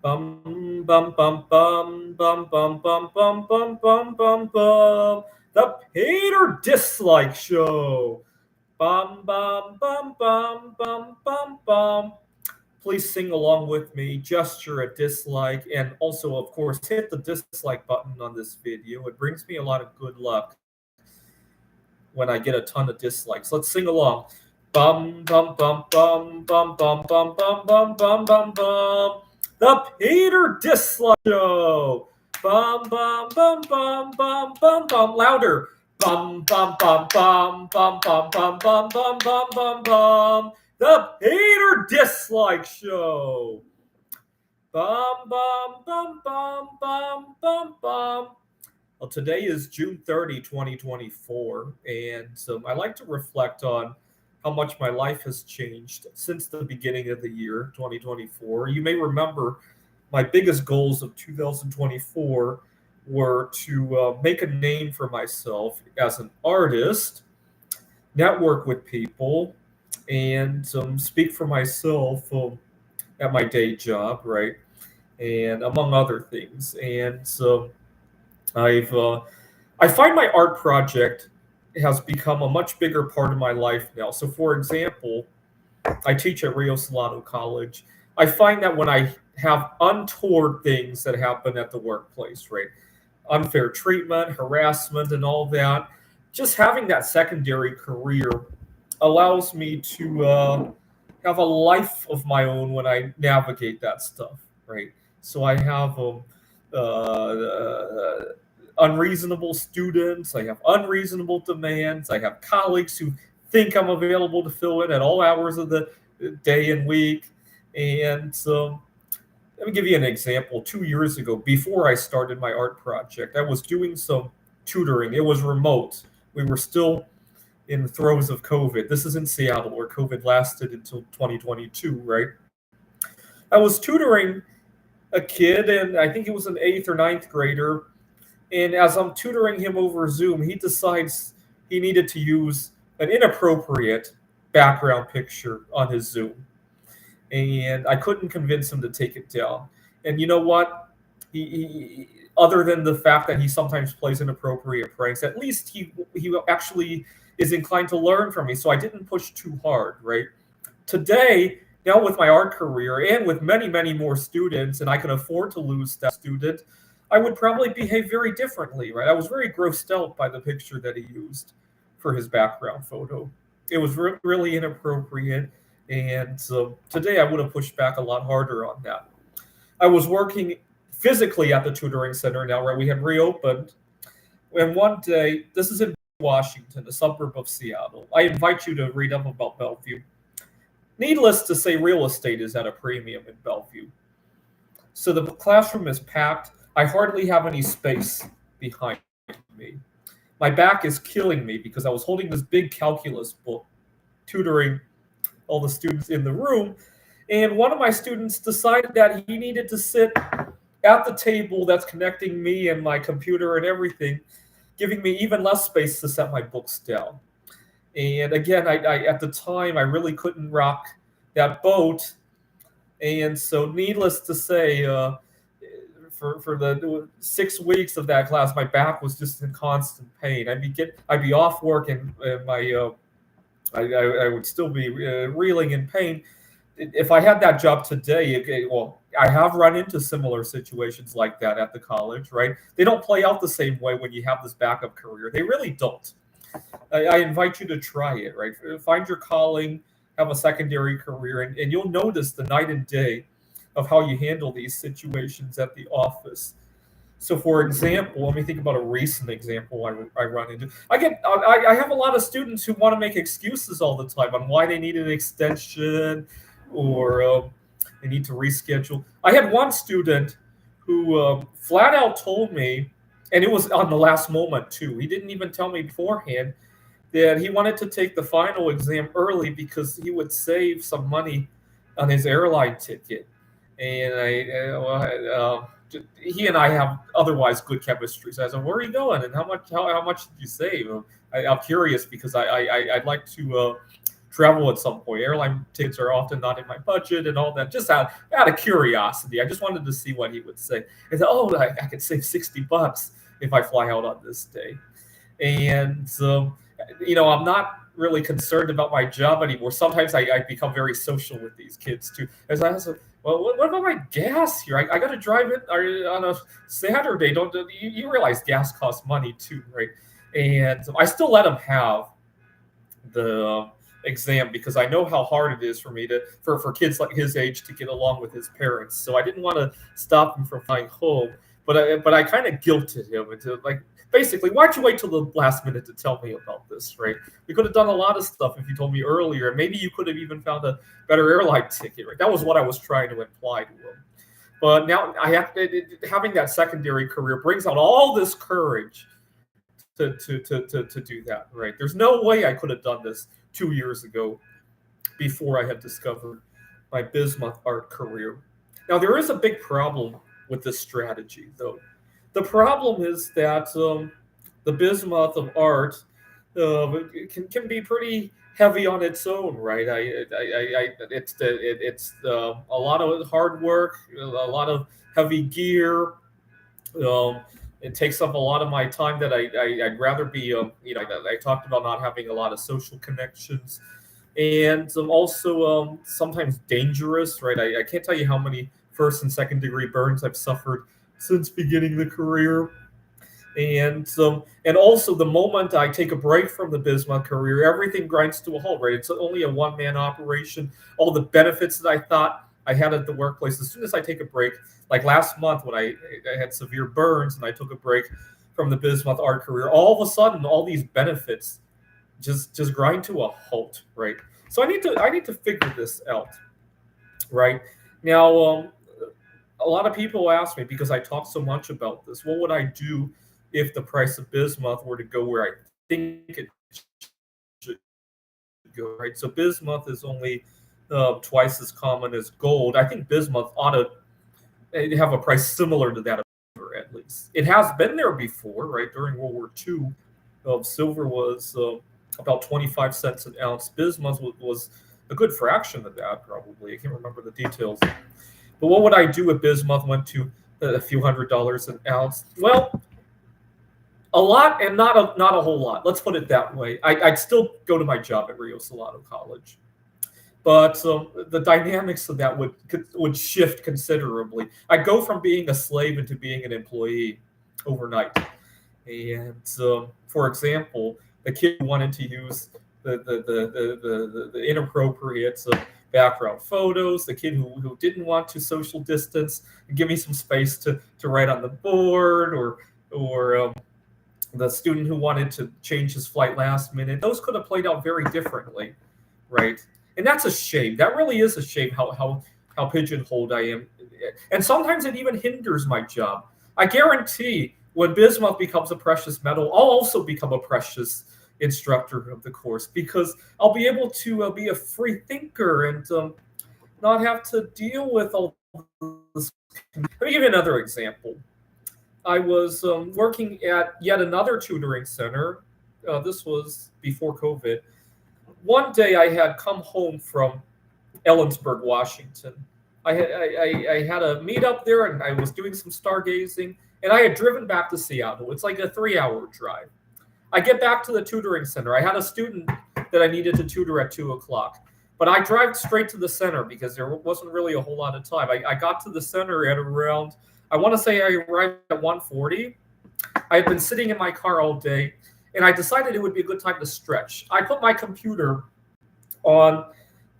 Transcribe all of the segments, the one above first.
Bum bum bum bum bum bum bum bum bum bum bum bum. The hate or dislike show. Bum bum bum bum bum bum bum. Please sing along with me, gesture a dislike, and also, of course, hit the dislike button on this video. It brings me a lot of good luck when I get a ton of dislikes. Let's sing along. Bum bum bum bum bum bum bum bum bum bum bum bum. The Peter Dislike Show. Bum bum bum bum bum bum bum. Louder. Bum bum bum bum bum bum bum bum bum bum bum bum. The Peter Dislike Show. Bum bum bum bum bum bum bum. Well, today is June 30, 2024, and I like to reflect on how much my life has changed since the beginning of the year, 2024. You may remember my biggest goals of 2024 were to make a name for myself as an artist, network with people, and speak for myself at my day job, right? And among other things. And I've I find my art project has become a much bigger part of my life now. So, for example, I teach at Rio Salado College. I find that when I have untoward things that happen at the workplace, right? Unfair treatment, harassment, and all that, just having that secondary career allows me to have a life of my own when I navigate that stuff, right? So I have unreasonable students, I have unreasonable demands, I have colleagues who think I'm available to fill in at all hours of the day and week. And let me give you an example. 2 years ago, before I started my art project, I was doing some tutoring. It was remote. We were still in the throes of COVID. This is in Seattle, where COVID lasted until 2022, right? I was tutoring a kid, and I think he was an eighth or ninth grader. And as I'm tutoring him over Zoom, he decides he needed to use an inappropriate background picture on his Zoom. And I couldn't convince him to take it down. And you know what? Other than the fact that he sometimes plays inappropriate pranks, at least he actually is inclined to learn from me. So I didn't push too hard, right? Today, now with my art career and with many more students, and I can afford to lose that student, I would probably behave very differently, right? I was very grossed out by the picture that he used for his background photo. It was really inappropriate, and so today I would have pushed back a lot harder on that. I was working physically at the tutoring center now, right? We had reopened, and one day, this is in Washington, a suburb of Seattle. I invite you to read up about Bellevue. Needless to say, real estate is at a premium in Bellevue. So the classroom is packed. I hardly have any space behind me. My back is killing me because I was holding this big calculus book, tutoring all the students in the room. And one of my students decided that he needed to sit at the table that's connecting me and my computer and everything, giving me even less space to set my books down. And again, I at the time I really couldn't rock that boat, and so needless to say, for the 6 weeks of that class, my back was just in constant pain. I'd be off work, and my I would still be reeling in pain. If I had that job today, well, I have run into similar situations like that at the college, right? They don't play out the same way when you have this backup career. They really don't. I invite you to try it, right? Find your calling, have a secondary career, and you'll notice the night and day of how you handle these situations at the office. So, for example, let me think about a recent example I run into. I have a lot of students who want to make excuses all the time on why they need an extension or they need to reschedule. I had one student who flat out told me, and it was on the last moment too. He didn't even tell me beforehand that he wanted to take the final exam early because he would save some money on his airline ticket. And he and I have otherwise good chemistry. So I said, "Where are you going? And how much did you save?" I'm curious because I'd like to travel at some point. Airline tickets are often not in my budget and all that. Just out of curiosity, I just wanted to see what he would say. And said, "Oh, I could save $60 if I fly out on this day." And I'm not really concerned about my job anymore. Sometimes I become very social with these kids too. As I ask, well, what about my gas here? I got to drive it on a Saturday. Don't you realize gas costs money too, right? And I still let them have the exam because I know how hard it is for me for kids like his age to get along with his parents. So I didn't want to stop him from flying home, but I kind of guilted him into like basically, why'd you wait till the last minute to tell me about this, right? We could have done a lot of stuff if you told me earlier. Maybe you could have even found a better airline ticket, right? That was what I was trying to imply to him. But now having that secondary career brings out all this courage to do that, right? There's no way I could have done this 2 years ago before I had discovered my bismuth art career. Now, there is a big problem with this strategy, though. The problem is that the bismuth of art can be pretty heavy on its own, right? It's a lot of hard work, a lot of heavy gear. It takes up a lot of my time that I'd rather be, I talked about not having a lot of social connections, and also sometimes dangerous, right? I can't tell you how many first and second degree burns I've suffered since beginning the career. And also the moment I take a break from the bismuth career, everything grinds to a halt, right? It's only a one-man operation. All the benefits that I thought I had at the workplace, as soon as I take a break, like last month when I had severe burns and I took a break from the bismuth art career, all of a sudden all these benefits just grind to a halt, right? So I need to figure this out, right? Now, a lot of people ask me, because I talk so much about this, what would I do if the price of bismuth were to go where I think it should go, right? So bismuth is only twice as common as gold. I think bismuth ought to have a price similar to that of silver, at least. It has been there before, right? During World War II, silver was about 25 cents an ounce. Bismuth was a good fraction of that, probably. I can't remember the details. But what would I do if bismuth went to a few $100s an ounce? Well, a lot and not a whole lot. Let's put it that way. I'd still go to my job at Rio Salado College, but the dynamics of that would shift considerably. I'd go from being a slave into being an employee overnight. And for example, the kid who wanted to use the inappropriate background photos, the kid who didn't want to social distance and give me some space to write on the board, or the student who wanted to change his flight last minute, those could have played out very differently, right? And that's a shame. That really is a shame how pigeonholed I am. And sometimes it even hinders my job. I guarantee when bismuth becomes a precious metal, I'll also become a precious instructor of the course, because I'll be able to be a free thinker and not have to deal with all this. Let me give you another example. I was working at yet another tutoring center. This was before COVID. One day I had come home from Ellensburg, Washington. I had a meet up there and I was doing some stargazing, and I had driven back to Seattle. It's like a 3-hour drive. I get back to the tutoring center. I had a student that I needed to tutor at 2:00, but I drive straight to the center because there wasn't really a whole lot of time. I got to the center at around, I want to say I arrived at 1:40. I had been sitting in my car all day, and I decided it would be a good time to stretch. I put my computer on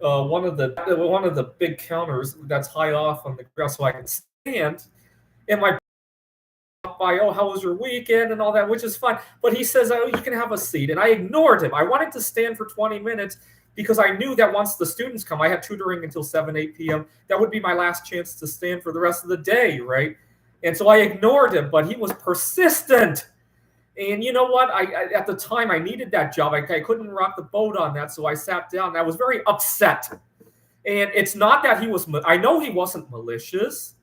one of the big counters that's high off on the ground so I can stand, and my by, "Oh, how was your weekend?" and all that, which is fine. But he says, "Oh, you can have a seat." And I ignored him. I wanted to stand for 20 minutes because I knew that once the students come, I had tutoring until 7, 8 p.m. That would be my last chance to stand for the rest of the day, right? And so I ignored him, but he was persistent. And you know what? At the time, I needed that job. I couldn't rock the boat on that, so I sat down. I was very upset. And it's not that I know he wasn't malicious.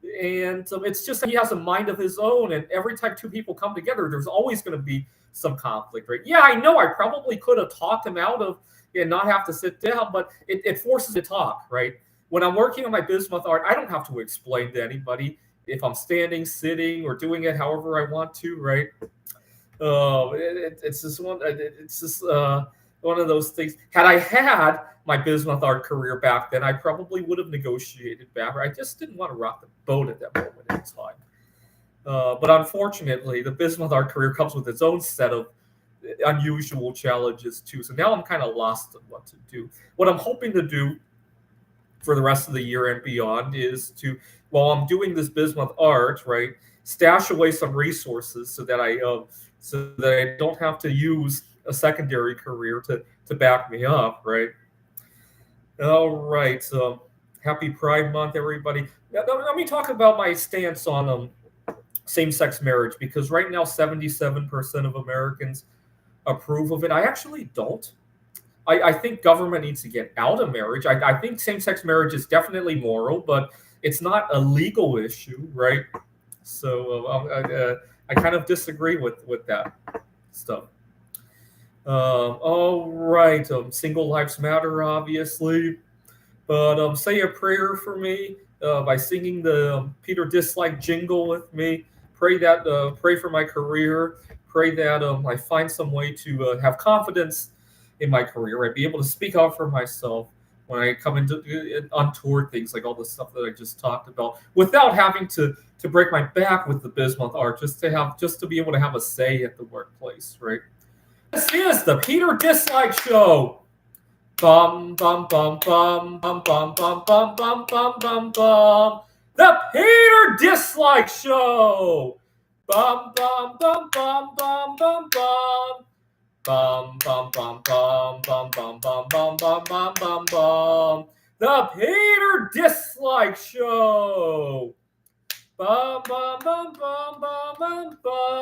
And it's just that he has a mind of his own, and every time two people come together, there's always going to be some conflict, right? Yeah, I know I probably could have talked him out of and not have to sit down, but it forces to talk, right? When I'm working on my bismuth art, I don't have to explain to anybody if I'm standing, sitting, or doing it however I want to, right? It's just one. It's just one of those things. Had I had my bismuth art career back then, I probably would have negotiated back. I just didn't want to rock the boat at that moment in time. But unfortunately, the bismuth art career comes with its own set of unusual challenges too. So now I'm kind of lost on what to do. What I'm hoping to do for the rest of the year and beyond is to, while I'm doing this bismuth art, right, stash away some resources so that I don't have to use a secondary career to back me up, right? All right. Happy Pride Month, everybody. Now, let me talk about my stance on same-sex marriage, because right now 77% of Americans approve of it. I actually don't. I think government needs to get out of marriage. I think same-sex marriage is definitely moral, but it's not a legal issue, right? So I kind of disagree with that stuff. All right, single lives matter, obviously, but say a prayer for me by singing the Peter Dislike jingle with me. Pray for my career. Pray that I find some way to have confidence in my career. I'd be able to speak out for myself when I come into untoward things like all the stuff that I just talked about, without having to break my back with the bismuth art, just to be able to have a say at the workplace, right? This is the Peter Dislike Show. Bum bum bum bum bum bum bum bum bum bum bum bum. The Peter Dislike Show. Bum bum bum bum bum bum bum. Bum bum bum bum bum bum bum bum bum bum bum bum. The Peter Dislike Show. Bum bum bum bum bum bum bum.